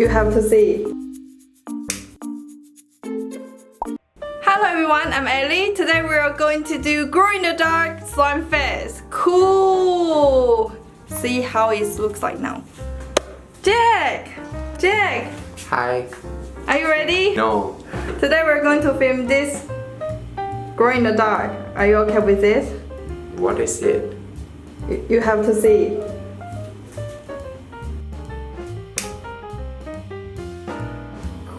You have to see. Hello everyone, I'm Ellie. Today we are going to do glow in the dark slime face. Cool! See how it looks like now. Jack! Hi. Are you ready? No. Today we're going to film this glow in the dark. Are you okay with this? What is it? You have to see.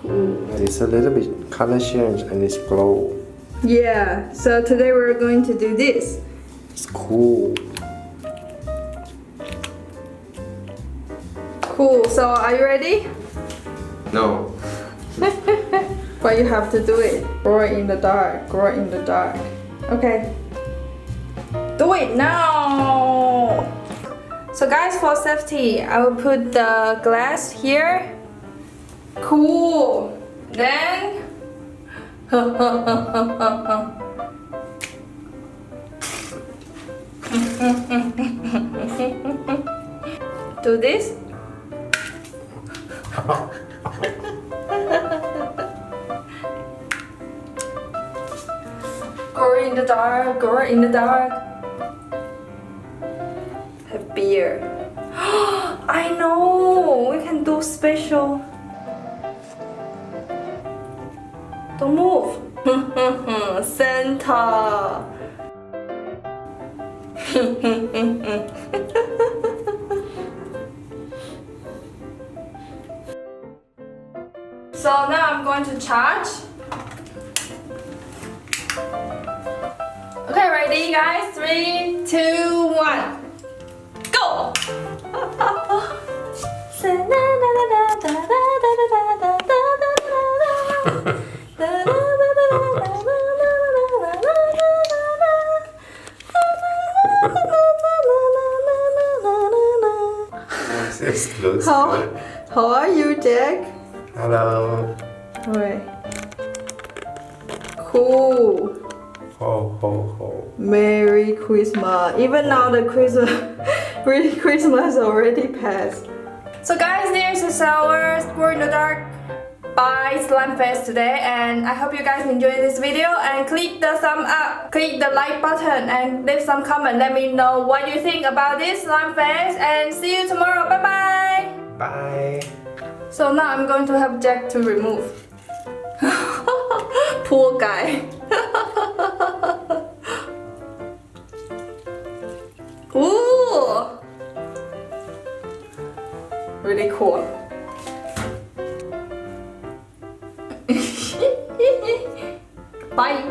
Cool. It's a little bit color change and it's glow. Yeah, so today we're going to do this. It's cool. Cool, so are you ready? No. But you have to do it. Glow in the dark, glow in the dark. Okay. Do it now! So guys, for safety, I will put the glass here. Cool. Then do this. Glow in the dark, glow in the dark. Have beer. I know! We can do special. Don't move. Santa. So now I'm going to charge. Okay, ready guys? 3, 2, 1. Go! It looks good. How are you, Jack? Hello. Wait. Cool. Ho ho ho. Merry Christmas. Even now the Christmas already passed. So guys, there's our glow in the dark by Slime Face today, and I hope you guys enjoyed this video, and click the thumb up, click the like button, and leave some comment. Let me know what you think about this Slime Face, and see you tomorrow. Bye bye. Bye. So now I'm going to help Jack to remove. Poor guy. Ooh! Really cool. Bye.